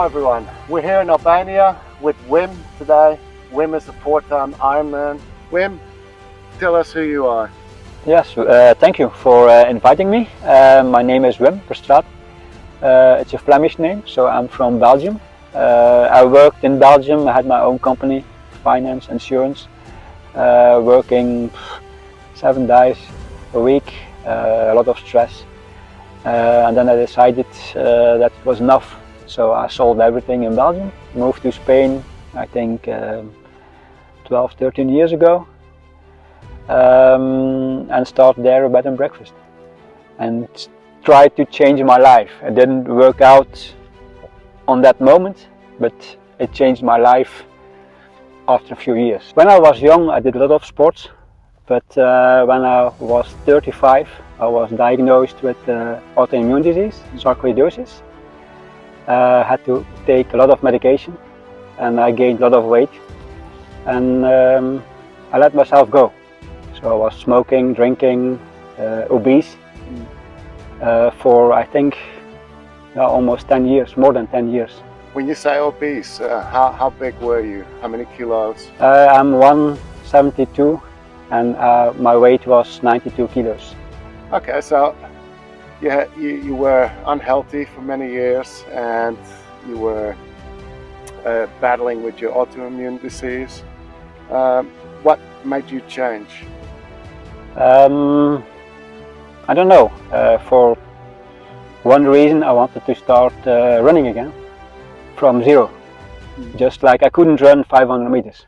Hello everyone, we're here in Albania with Wim today. Wim is a 4-time Ironman. Wim, tell us who you are. Yes, thank you for inviting me. My name is Wim Verstraat. It's a Flemish name, so I'm from Belgium. I worked in Belgium, I had my own company, finance, insurance, working 7 days a week, a lot of stress. And then I decided that it was enough. So I sold everything in Belgium, moved to Spain, I think 12, 13 years ago, and started there a bed and breakfast and tried to change my life. It didn't work out on that moment, but it changed my life after a few years. When I was young, I did a lot of sports, but when I was 35, I was diagnosed with autoimmune disease, sarcoidosis. Had to take a lot of medication and I gained a lot of weight, and I let myself go. So I was smoking, drinking, obese for I think almost 10 years, more than 10 years. When you say obese, how big were you? How many kilos? I'm 172 and my weight was 92 kilos. Okay, so you were unhealthy for many years and you were battling with your autoimmune disease. What made you change? I don't know. For one reason, I wanted to start running again from zero. Just like I couldn't run 500 meters.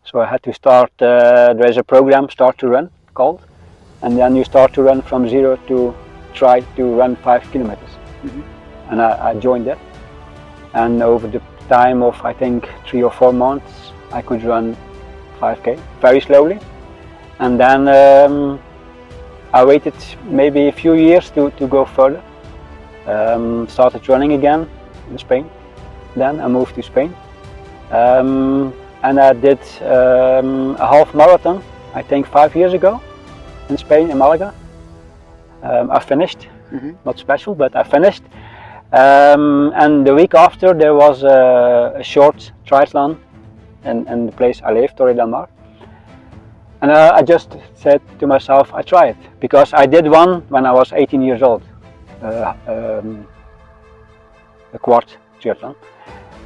So I had to start, there is a program, Start to Run, called, and then you start to run from zero to try to run 5 kilometers. And I joined that, and over the time of I think 3 or 4 months I could run 5k very slowly, and then I waited maybe a few years to go further. Started running again in Spain, then I moved to Spain, and I did a half marathon I think 5 years ago in Spain, in Malaga. I finished, not special, but I finished. And the week after there was a short triathlon in the place I live, Torre del Mar. And I just said to myself, I try it, because I did one when I was 18 years old, a quad triathlon.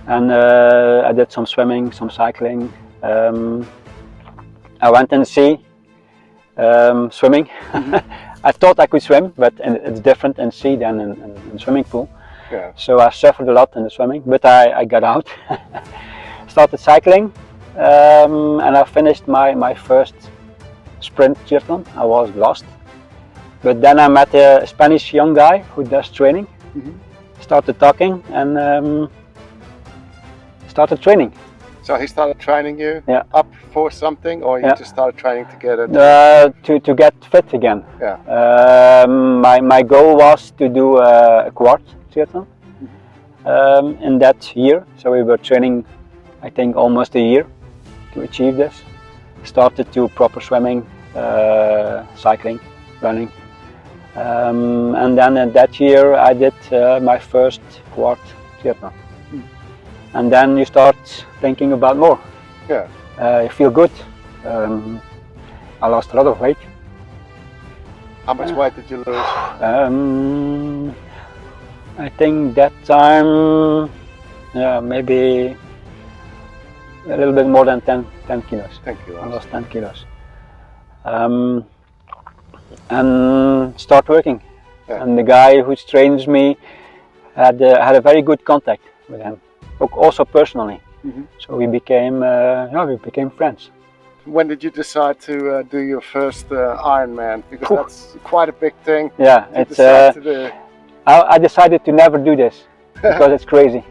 And I did some swimming, some cycling. I went in the sea, swimming. I thought I could swim, but it's different in sea than in swimming pool. Yeah. So I suffered a lot in the swimming, but I got out. Started cycling, and I finished my first sprint triathlon. I was lost, but then I met a Spanish young guy who does training. Started talking and started training. So he started training you up for something, or you just started training together? To get fit again. Yeah. My goal was to do a quad triathlon in that year. So we were training, I think, almost a year to achieve this. Started to proper swimming, cycling, running. And then in that year I did my first quad triathlon. And then you start thinking about more. Yeah. You feel good. I lost a lot of weight. How much weight did you lose? I think that time, maybe a little bit more than 10 kilos. 10 kilos. I lost 10 kilos. And start working. Yeah. And the guy who trains me had a very good contact with him. Also personally, so we became friends. When did you decide to do your first Ironman? Because that's quite a big thing. Yeah, I decided to never do this because it's crazy,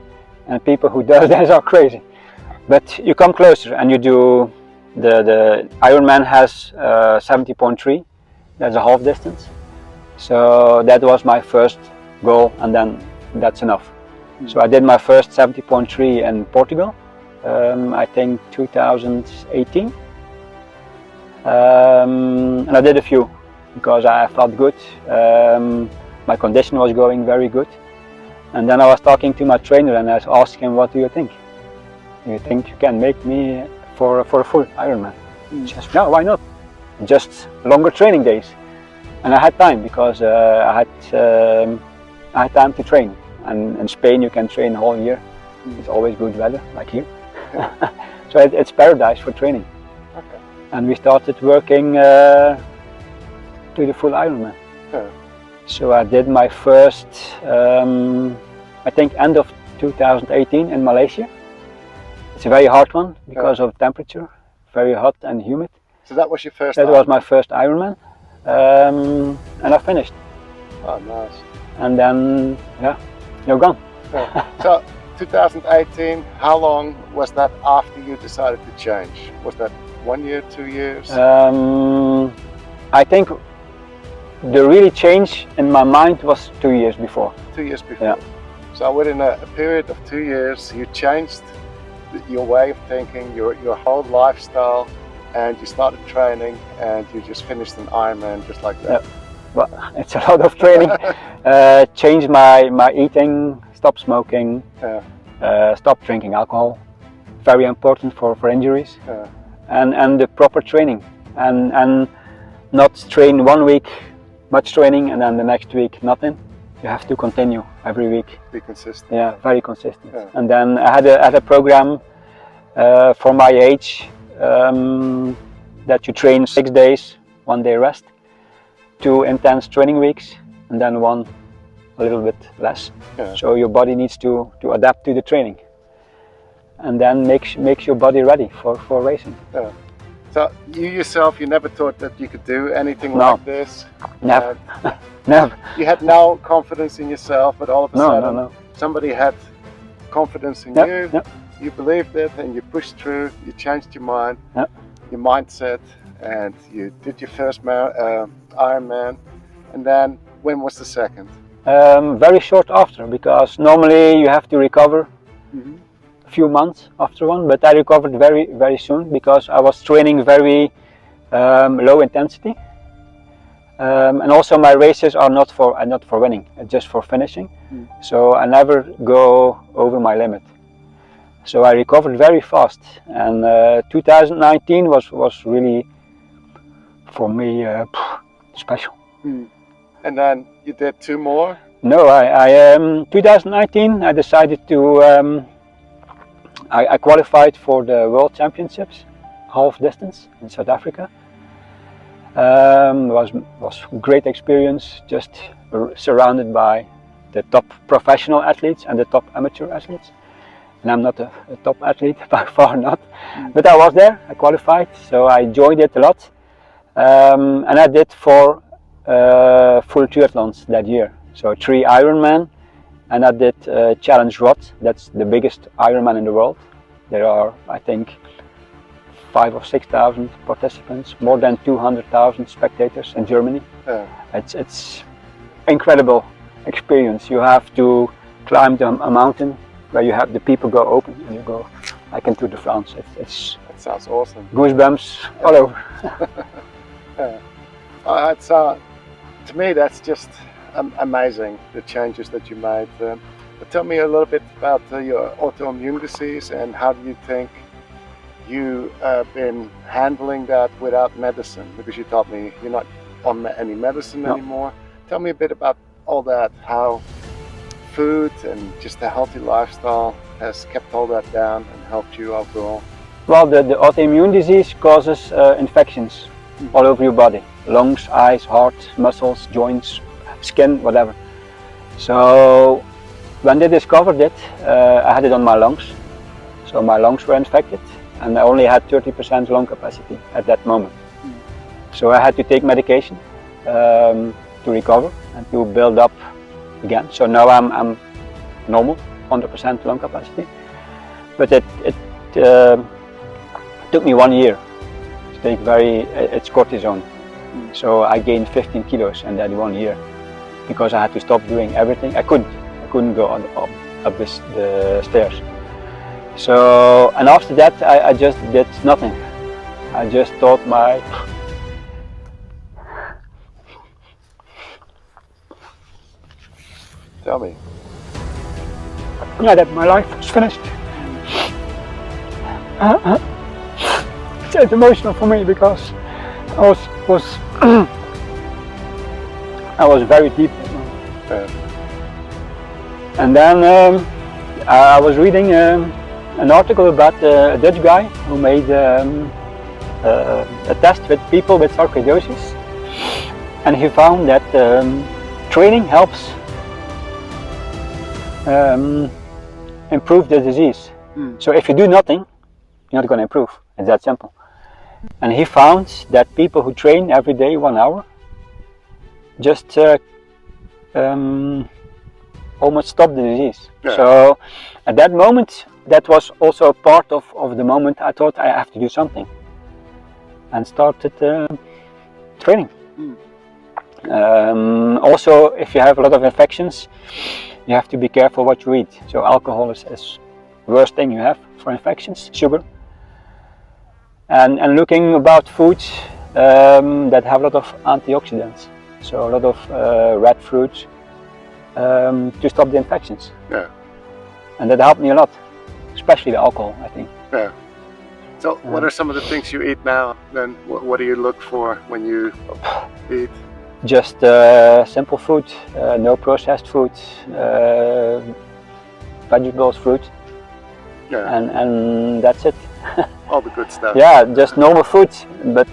and people who do this are crazy. But you come closer and you do the Ironman has 70.3. That's a half distance. So that was my first goal, and then that's enough. So I did my first 70.3 in Portugal, I think 2018, and I did a few because I felt good. My condition was going very good, And then I was talking to my trainer and I asked him, what do you think? Do you think you can make me for a full Ironman? He says, no, why not? Just longer training days. And I had time because I had time to train. And in Spain you can train the whole year. It's always good weather, like here. So it's paradise for training. Okay. And we started working to the full Ironman. Yeah. So I did my first, I think end of 2018 in Malaysia. It's a very hard one because of temperature, very hot and humid. So that was your first That was my first Ironman, and I finished. Oh, nice. And then, yeah, you're gone. Yeah. So 2018, how long was that after you decided to change? Was that 1 year, 2 years? I think the really change in my mind was 2 years before. 2 years before. Yeah. So within a period of 2 years, you changed your way of thinking, your whole lifestyle, and you started training, and you just finished an Ironman just like that. Yeah. Well, it's a lot of training. Changed my eating, stopped smoking, stopped drinking alcohol. Very important for injuries. Yeah. And the proper training, and not train 1 week much training and then the next week nothing. You have to continue every week. Be consistent. Yeah, very consistent. Yeah. And then I had a program for my age that you train 6 days, 1 day rest, 2 intense training weeks, and then 1 a little bit less. Yeah. So your body needs to adapt to the training, and then makes your body ready for racing. Yeah. So you yourself, you never thought that you could do anything No. like this? Never. Never. You had no confidence in yourself, but all of a sudden No. somebody had confidence in Yep, you, yep. you believed it, and you pushed through, you changed your mind, Yep. your mindset, and you did your first Ironman. And then when was the second? Very short after, because normally you have to recover a few months after one, but I recovered very soon because I was training very low intensity, and also my races are not for winning, just for finishing. So I never go over my limit. So I recovered very fast, and 2019 was really for me special. And then you did 2 more? No, 2019 I decided to I qualified for the World Championships, half distance in South Africa. Was great experience, just surrounded by the top professional athletes and the top amateur athletes. And I'm not a top athlete, by far not, but I was there, I qualified, so I enjoyed it a lot. And I did 4 full triathlons that year, so 3 Ironman, and I did Challenge Roth. That's the biggest Ironman in the world. There are, I think, 5,000 or 6,000 participants, more than 200,000 spectators in Germany. It's incredible experience. You have to climb a mountain where you have the people go open and you go like into the France. That sounds awesome. Goosebumps all over. To me, that's just amazing, the changes that you made. But tell me a little bit about your autoimmune disease, and how do you think you been handling that without medicine? Because you told me you're not on any medicine anymore. Tell me a bit about all that, how food and just a healthy lifestyle has kept all that down and helped you overall. Well, the autoimmune disease causes infections all over your body. Lungs, eyes, heart, muscles, joints, skin, whatever. So when they discovered it, I had it on my lungs. So my lungs were infected, and I only had 30% lung capacity at that moment. So I had to take medication to recover and to build up again. So now I'm normal, 100% lung capacity. But it took me 1 year to take it's cortisone. So I gained 15 kilos in that 1 year because I had to stop doing everything. I couldn't go up the stairs. So, and after that I just did nothing. I just thought Tell me. yeah, that my life was finished. It's emotional for me because I was very deep. And then I was reading an article about a Dutch guy who made a test with people with sarcoidosis, and he found that training helps improve the disease. So if you do nothing, you're not going to improve. It's that simple. And he found that people who train every day 1 hour just almost stop the disease. Yeah. So at that moment, that was also a part of the moment I thought I have to do something, and started training. Also, if you have a lot of infections, you have to be careful what you eat. So alcohol is the worst thing you have for infections, sugar. And looking about foods that have a lot of antioxidants, so a lot of red fruits, to stop the infections. Yeah. And that helped me a lot, especially the alcohol, I think. Yeah. So what are some of the things you eat now? Then what do you look for when you eat? Just simple food, no processed food, vegetables, fruit, yeah. And that's it. All the good stuff. Yeah, just normal food, but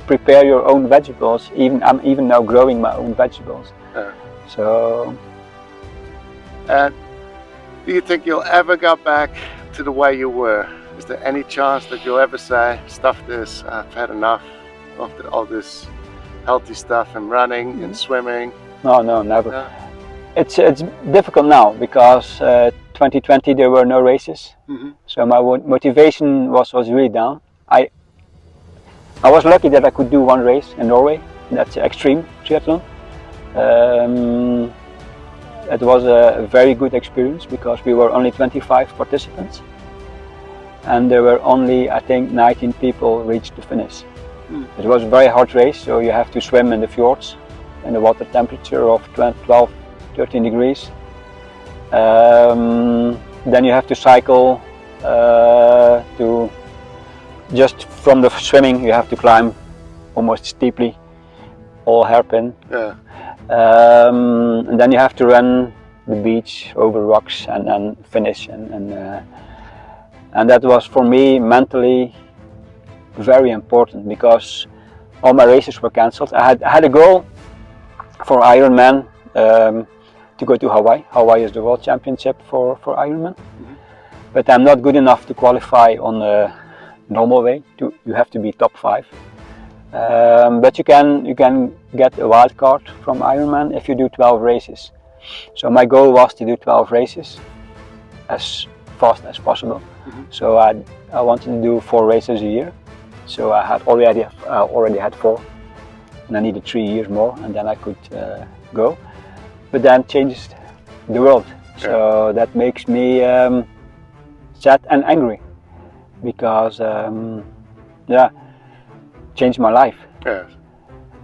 prepare your own vegetables. I'm even now growing my own vegetables. Yeah. So. And do you think you'll ever go back to the way you were? Is there any chance that you'll ever say, stuff this, I've had enough of all this healthy stuff and running and swimming? No, never. Yeah. It's difficult now because 2020 there were no races, so my motivation was really down. I was lucky that I could do one race in Norway. That's extreme triathlon. It was a very good experience because we were only 25 participants, and there were only, I think, 19 people reached the finish. It was a very hard race, so you have to swim in the fjords in the water temperature of 12, 13 degrees. Then you have to cycle to just from the swimming you have to climb almost steeply, all hairpin. Yeah. And then you have to run the beach over rocks and finish, and that was for me mentally very important because all my races were cancelled. I had a goal for Ironman to go to Hawaii. Hawaii is the world championship for Ironman, but I'm not good enough to qualify on a normal way. You have to be top 5. But you can get a wild card from Ironman if you do 12 races. So my goal was to do 12 races as fast as possible. So I wanted to do 4 races a year. So I had already had 4, and I needed 3 years more, and then I could go. But then changed the world. Yeah. So that makes me sad and angry because changed my life. Yes.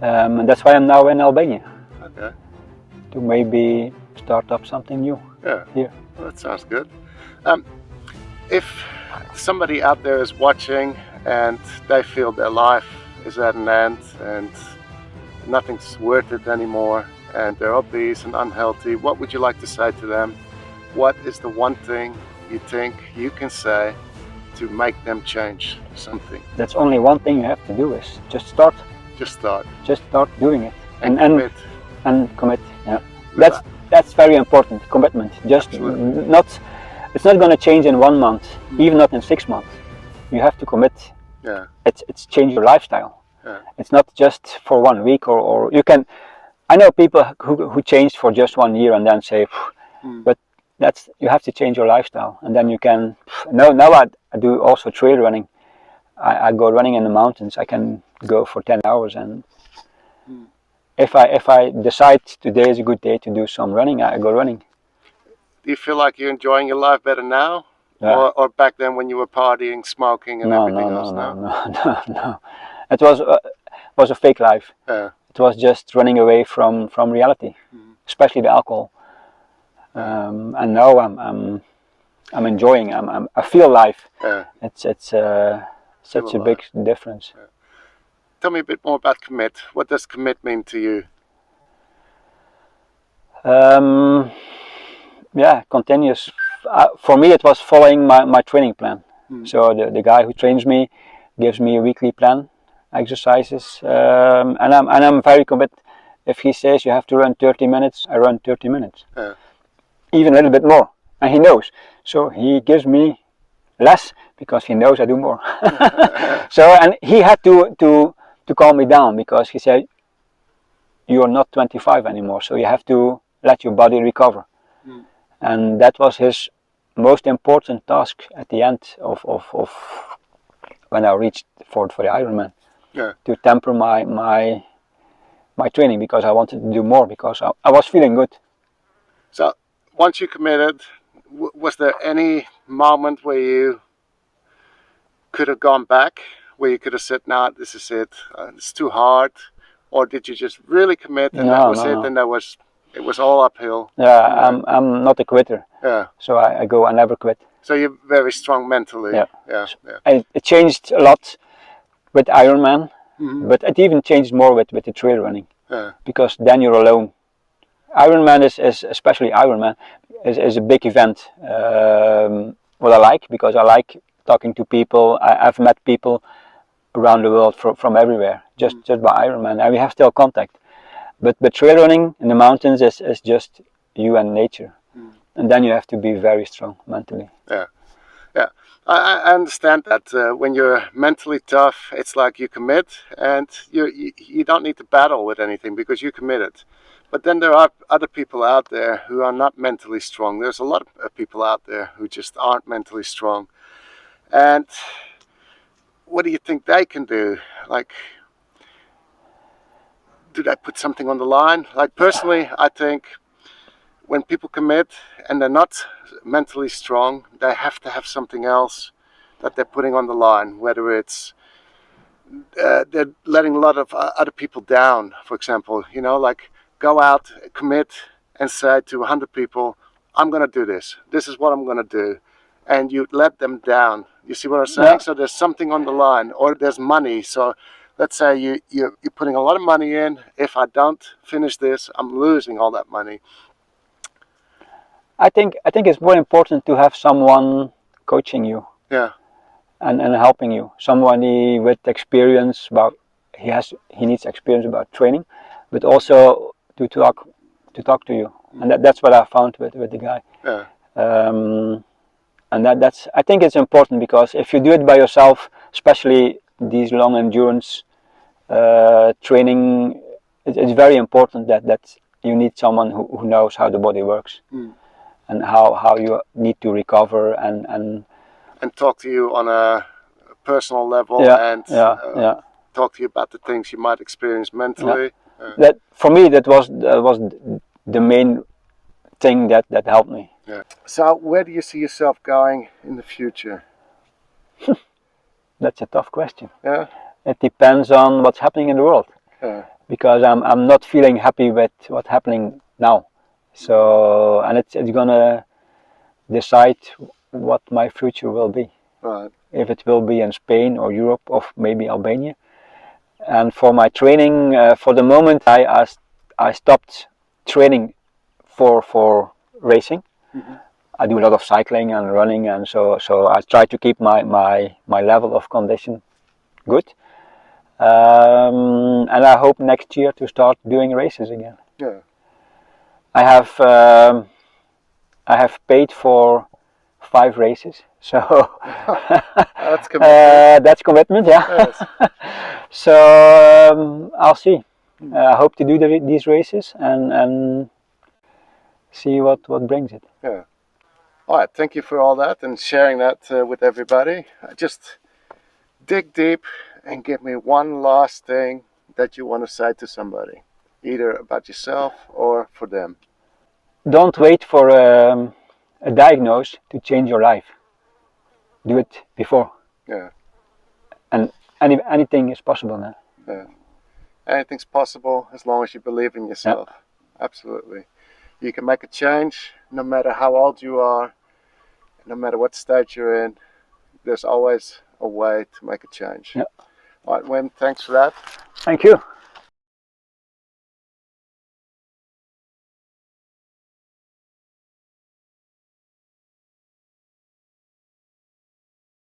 And that's why I'm now in Albania. Okay. To maybe start up something new. Yeah. Here. Well, that sounds good. If somebody out there is watching and they feel their life is at an end and nothing's worth it anymore and they're obese and unhealthy, what would you like to say to them? What is the one thing you think you can say to make them change something? That's only one thing you have to do is just start. Just start. Just start doing it. And commit. And commit. Yeah. That's very important. Commitment. Just it's not going to change in 1 month, even not in 6 months. You have to commit. Yeah. It's change your lifestyle. Yeah. It's not just for 1 week or you can. I know people who changed for just 1 year and then say, but you have to change your lifestyle, and then you can. Now I do also trail running. I go running in the mountains. I can go for 10 hours, and if I decide today is a good day to do some running, I go running. Do you feel like you're enjoying your life better now, or back then when you were partying, smoking, and everything else? No. It was a fake life. Yeah. It was just running away from reality, especially the alcohol. And now I'm enjoying. I feel life. Yeah. It's such a big difference. Yeah. Tell me a bit more about commit. What does commit mean to you? Yeah, continuous. For me, it was following my training plan. So the guy who trains me gives me a weekly plan, exercises, and I'm very committed. If he says you have to run 30 minutes, I run 30 minutes. Even a little bit more, and he knows. So he gives me less because he knows I do more. So, and he had to calm me down, because he said you are not 25 anymore, so you have to let your body recover. And that was his most important task at the end of when I reached for the Ironman. To temper my training, because I wanted to do more, because I was feeling good. So once you committed, was there any moment where you could have gone back, where you could have said, "No, this is it. It's too hard," or did you just really commit and that was it, and it was all uphill? Yeah, I'm not a quitter. Yeah. So I never quit. So you're very strong mentally. Yeah. It changed a lot with Ironman, but it even changed more with the trail running. Because then you're alone. Ironman is especially Ironman is a big event. What I like, because I like talking to people. I've met people around the world from everywhere just by Ironman, and we have still contact. But trail running in the mountains is just you and nature, and then you have to be very strong mentally. Yeah. I understand that when you're mentally tough, it's like you commit and you don't need to battle with anything because you committed. But then there are other people out there who are not mentally strong. There's a lot of people out there who just aren't mentally strong. And what do you think they can do? Like, do they put something on the line? Like, personally, I think when people commit and they're not mentally strong, they have to have something else that they're putting on the line, whether it's they're letting a lot of other people down, for example, like go out, commit and say to 100 people, I'm going to do this. This is what I'm going to do. And you let them down. You see what I'm saying? Yeah. So there's something on the line, or there's money. So let's say you're putting a lot of money in. If I don't finish this, I'm losing all that money. I think it's more important to have someone coaching you. Yeah. And helping you. Somebody with experience about he needs experience about training, but also to talk to you. And that's what I found with the guy. Yeah. And that's I think it's important, because if you do it by yourself, especially these long endurance training, it's very important that you need someone who knows how the body works. And how you need to recover and talk to you on a personal level, and talk to you about the things you might experience mentally. That for me, that was the main thing that helped me. Yeah. So where do you see yourself going in the future? That's a tough question. Yeah. It depends on what's happening in the world. Yeah. Because I'm not feeling happy with what's happening now. So, and it's gonna decide what my future will be. Right. If it will be in Spain or Europe or maybe Albania. And for my training, for the moment, I stopped training for racing. I do a lot of cycling and running, and so I try to keep my level of condition good. And I hope next year to start doing races again. Yeah. I have paid for 5 races, so that's commitment. That's commitment, yeah. Yes. So I'll see. I hope to do these races and see what brings it. Yeah. All right. Thank you for all that and sharing that with everybody. Just dig deep and give me one last thing that you want to say to somebody, either about yourself or for them. Don't wait for a diagnosis to change your life. Do it before. Yeah. And anything is possible now. Yeah. Anything's possible as long as you believe in yourself. Yeah. Absolutely. you can make a change no matter how old you are, no matter what stage you're in. There's always a way to make a change. Yeah. All right, Wim, thanks for that. Thank you.